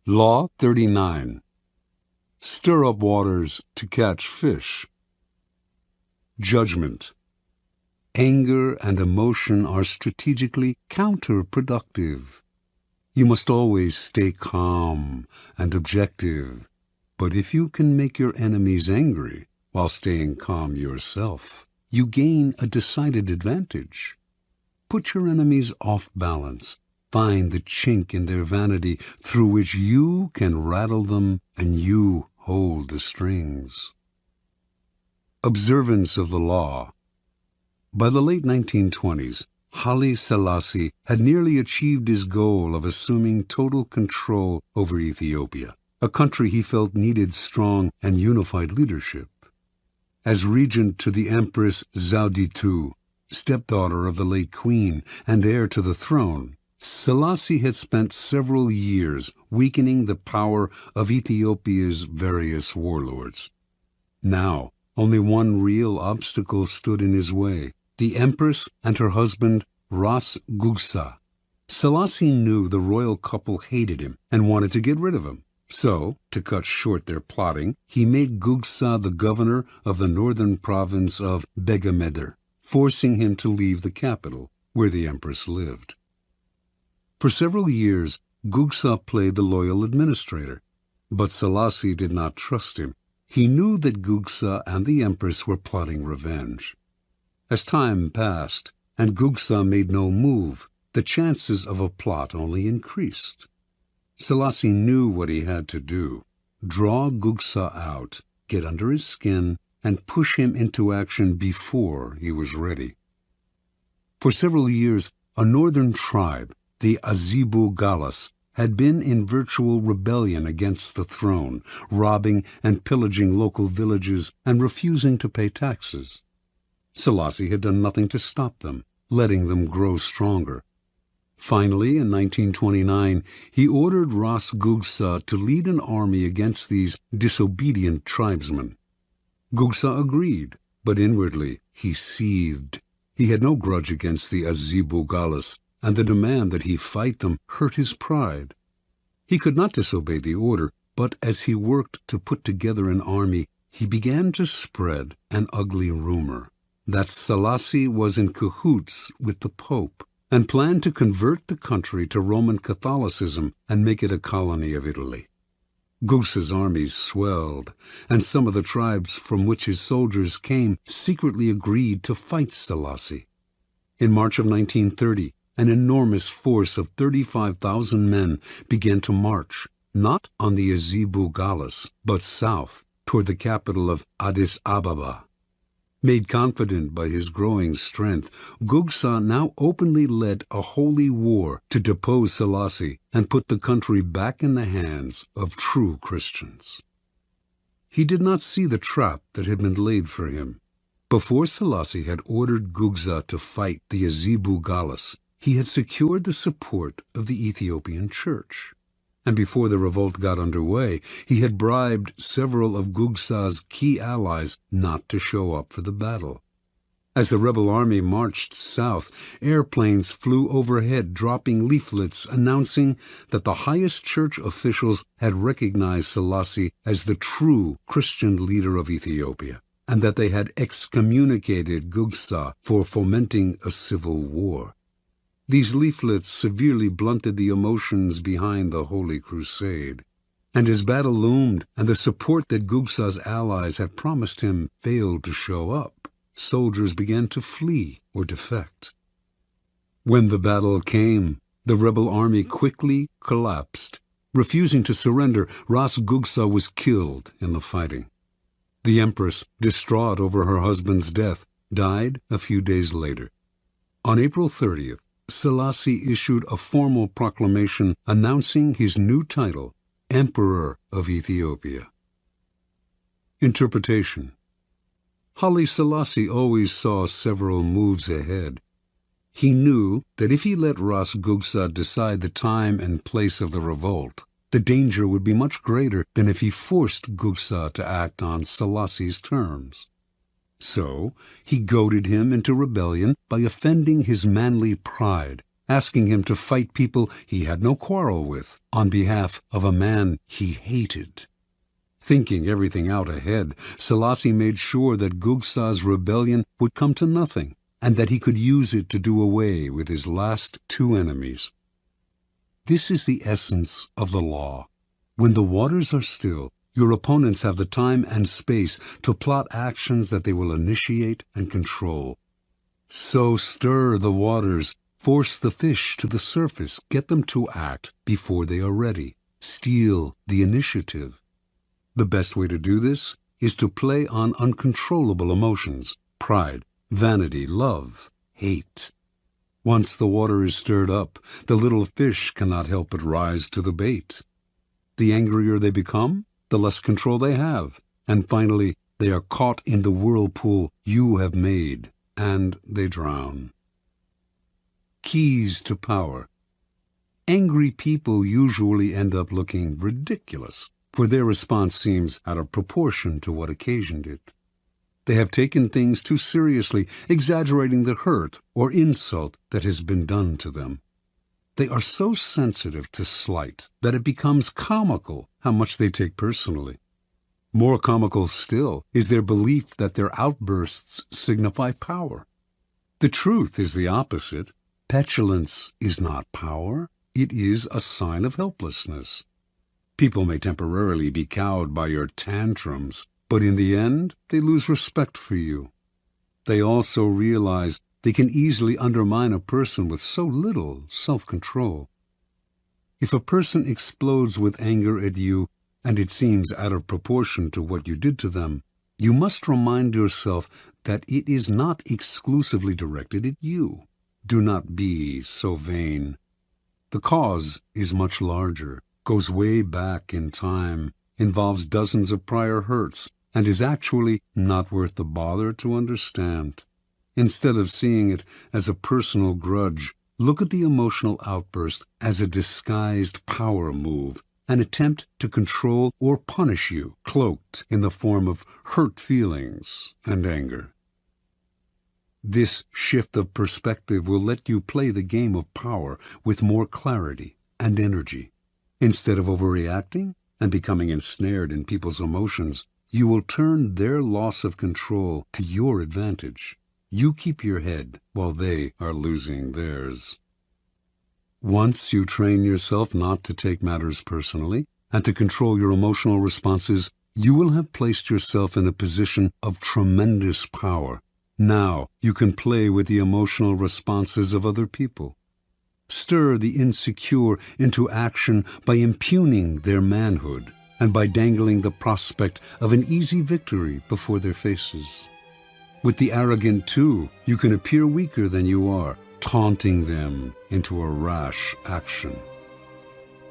Law 39. Stir up waters to catch fish. Judgment. Anger and emotion are strategically counterproductive. You must always stay calm and objective. But if you can make your enemies angry while staying calm yourself, you gain a decided advantage. Put your enemies off balance. Find the chink in their vanity through which you can rattle them and you hold the strings. Observance of the law. By the late 1920s, Haile Selassie had nearly achieved his goal of assuming total control over Ethiopia, a country he felt needed strong and unified leadership. As regent to the Empress Zewditu, stepdaughter of the late queen and heir to the throne, Selassie had spent several years weakening the power of Ethiopia's various warlords. Now, only one real obstacle stood in his way: the Empress and her husband, Ras Gugsa. Selassie knew the royal couple hated him and wanted to get rid of him. So, to cut short their plotting, he made Gugsa the governor of the northern province of Begemeder, forcing him to leave the capital, where the Empress lived. For several years, Gugsa played the loyal administrator, but Selassie did not trust him. He knew that Gugsa and the Empress were plotting revenge. As time passed, and Gugsa made no move, the chances of a plot only increased. Selassie knew what he had to do: draw Gugsa out, get under his skin, and push him into action before he was ready. For several years, a northern tribe, the Azibu-Galas, had been in virtual rebellion against the throne, robbing and pillaging local villages and refusing to pay taxes. Selassie had done nothing to stop them, letting them grow stronger. Finally, in 1929, he ordered Ras Gugsa to lead an army against these disobedient tribesmen. Gugsa agreed, but inwardly he seethed. He had no grudge against the Azibu-Galas, and the demand that he fight them hurt his pride. He could not disobey the order, but as he worked to put together an army, he began to spread an ugly rumor that Selassie was in cahoots with the Pope and planned to convert the country to Roman Catholicism and make it a colony of Italy. Gugsa's armies swelled, and some of the tribes from which his soldiers came secretly agreed to fight Selassie. In March of 1930, an enormous force of 35,000 men began to march, not on the Azibu-Galas, but south, toward the capital of Addis Ababa. Made confident by his growing strength, Gugsa now openly led a holy war to depose Selassie and put the country back in the hands of true Christians. He did not see the trap that had been laid for him. Before Selassie had ordered Gugsa to fight the Azibu-Galas, he had secured the support of the Ethiopian Church. And before the revolt got underway, he had bribed several of Gugsa's key allies not to show up for the battle. As the rebel army marched south, airplanes flew overhead, dropping leaflets announcing that the highest church officials had recognized Selassie as the true Christian leader of Ethiopia, and that they had excommunicated Gugsa for fomenting a civil war. These leaflets severely blunted the emotions behind the Holy Crusade. And as battle loomed and the support that Gugsa's allies had promised him failed to show up, soldiers began to flee or defect. When the battle came, the rebel army quickly collapsed. Refusing to surrender, Ras Gugsa was killed in the fighting. The Empress, distraught over her husband's death, died a few days later. On April 30th, Selassie issued a formal proclamation announcing his new title, Emperor of Ethiopia. Interpretation. Haile Selassie always saw several moves ahead. He knew that if he let Ras Gugsa decide the time and place of the revolt, the danger would be much greater than if he forced Gugsa to act on Selassie's terms. So he goaded him into rebellion by offending his manly pride asking him to fight people he had no quarrel with on behalf of a man he hated. Thinking everything out ahead, Selassie made sure that Gugsa's rebellion would come to nothing, and that he could use it to do away with his last two enemies. This is the essence of the law. When the waters are still, your opponents have the time and space to plot actions that they will initiate and control. So stir the waters, force the fish to the surface, get them to act before they are ready. Steal the initiative. The best way to do this is to play on uncontrollable emotions: pride, vanity, love, hate. Once the water is stirred up, the little fish cannot help but rise to the bait. The angrier they become, the less control they have, and finally they are caught in the whirlpool you have made, and they drown. Keys to power. Angry people usually end up looking ridiculous, for their response seems out of proportion to what occasioned it. They have taken things too seriously, exaggerating the hurt or insult that has been done to them. They are so sensitive to slight that it becomes comical how much they take personally. More comical still is their belief that their outbursts signify power. The truth is the opposite. Petulance is not power. It is a sign of helplessness. People may temporarily be cowed by your tantrums, but in the end, they lose respect for you. They also realize they can easily undermine a person with so little self-control. If a person explodes with anger at you, and it seems out of proportion to what you did to them, you must remind yourself that it is not exclusively directed at you. Do not be so vain. The cause is much larger, goes way back in time, involves dozens of prior hurts, and is actually not worth the bother to understand. Instead of seeing it as a personal grudge, look at the emotional outburst as a disguised power move, an attempt to control or punish you, cloaked in the form of hurt feelings and anger. This shift of perspective will let you play the game of power with more clarity and energy. Instead of overreacting and becoming ensnared in people's emotions, you will turn their loss of control to your advantage. You keep your head while they are losing theirs. Once you train yourself not to take matters personally and to control your emotional responses, you will have placed yourself in a position of tremendous power. Now you can play with the emotional responses of other people. Stir the insecure into action by impugning their manhood and by dangling the prospect of an easy victory before their faces. With the arrogant, too, you can appear weaker than you are, taunting them into a rash action.